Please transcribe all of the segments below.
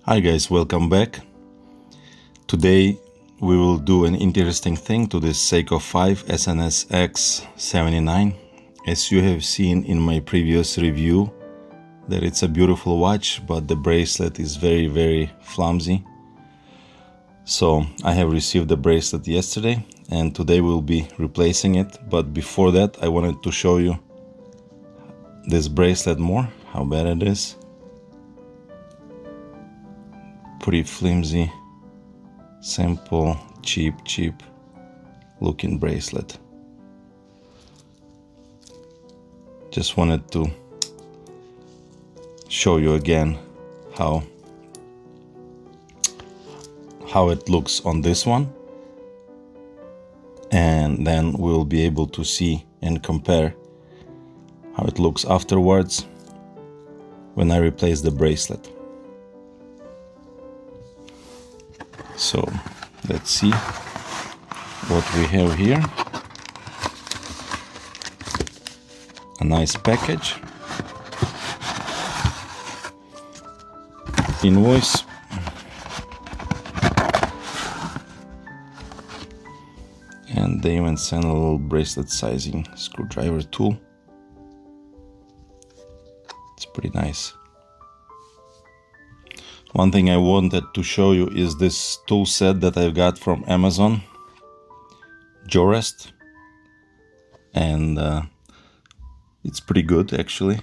Hi guys, welcome back. Today we will do an interesting thing to this Seiko SNXS79. As you have seen in my previous review, that it's a beautiful watch, but the bracelet is very flimsy. So I have received the bracelet yesterday and today we'll be replacing it. But before that, I wanted to show you this bracelet more, how bad it is. Pretty flimsy, simple, cheap looking bracelet. Just wanted to show you again how it looks on this one, and then we'll be able to see and compare how it looks afterwards when I replace the bracelet. So let's see what we have here. A nice package, invoice, and they even sent a little bracelet sizing screwdriver tool. It's pretty nice. One thing I wanted to show you is this tool set that I've got from Amazon, Jorest, and it's pretty good actually.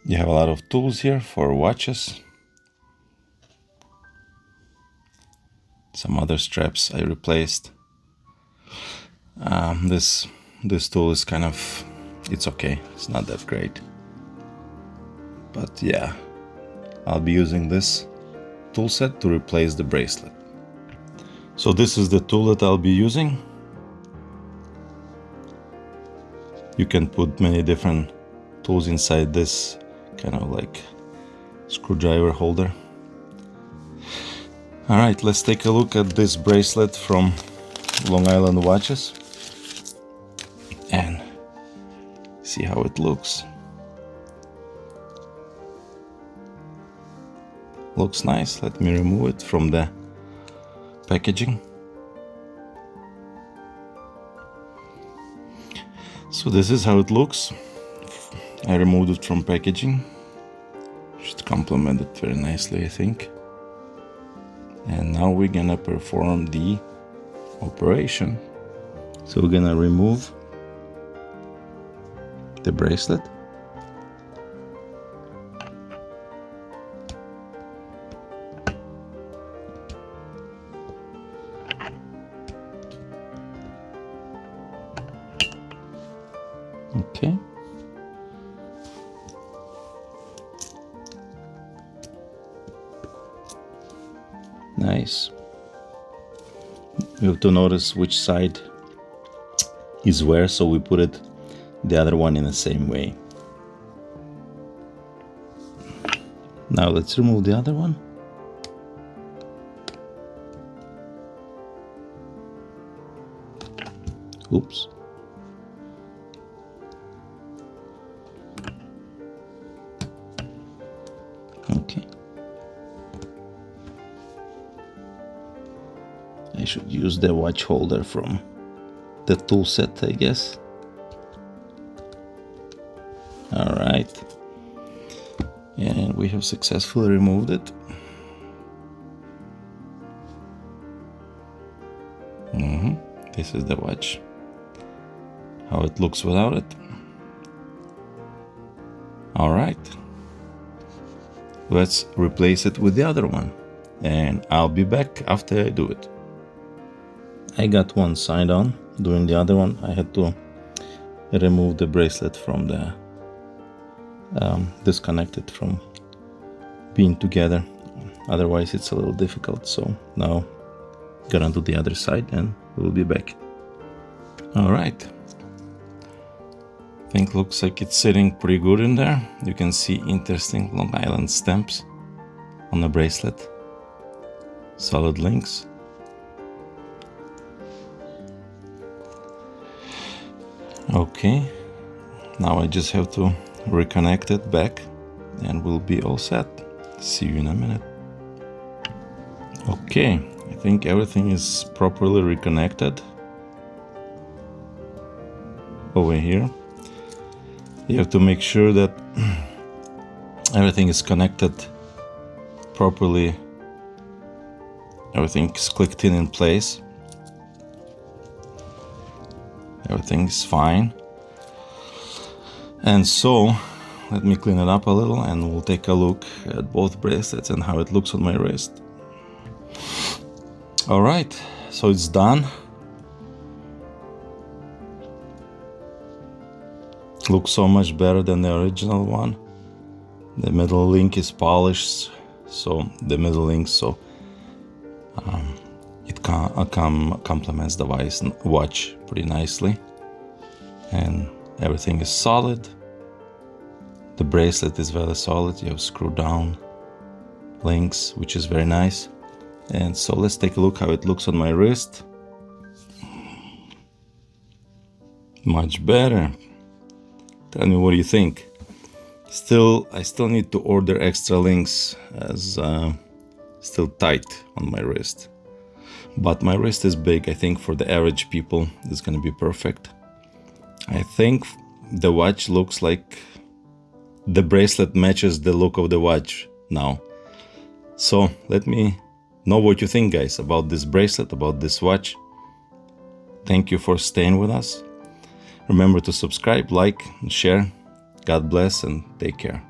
You have a lot of tools here for watches. Some other straps I replaced. This tool is kind of, it's okay, it's not that great, but yeah, I'll be using this tool set to replace the bracelet. So this is the tool that I'll be using. You can put many different tools inside this kind of like screwdriver holder. Alright, let's take a look at this bracelet from Long Island Watches and see how it looks. Looks nice. Let me remove it from the packaging. So this is how it looks. I removed it from packaging. Should complement it very nicely, I think. And now we're gonna perform the operation. So we're gonna remove the bracelet. Okay. Nice. We have to notice which side is where, so we put it the other one in the same way. Now let's remove the other one. Oops. Okay. I should use the watch holder from the tool set, I guess. Alright. And we have successfully removed it. This is the watch. How it looks without it. Alright. Let's replace it with the other one, and I'll be back after I do it. I got one side on. Doing the other one, I had to remove the bracelet from the disconnect it from being together. Otherwise it's a little difficult. So now gonna do the other side and we'll be back. Alright. I think looks like it's sitting pretty good in there. You can see interesting Long Island stamps on the bracelet. Solid links. Okay, now I just have to reconnect it back and we'll be all set. See you in a minute. Okay, I think everything is properly reconnected over here. You have to make sure that everything is connected properly. Everything is clicked in place. Everything is fine. And so, let me clean it up a little and we'll take a look at both bracelets and how it looks on my wrist. Alright, so it's done. Looks so much better than the original one. The middle link is polished, so the middle link, so it complements the watch pretty nicely, and everything is solid. The bracelet is very solid. You have screw down links, which is very nice. And so let's take a look how it looks on my wrist. Much better. Tell me what do you think. I still need to order extra links, as still tight on my wrist. But my wrist is big. I think for the average people it's gonna be perfect. I think the watch looks like the bracelet matches the look of the watch now. So let me know what you think, guys, about this bracelet, about this watch. Thank you for staying with us. Remember to subscribe, like, and share. God bless and take care.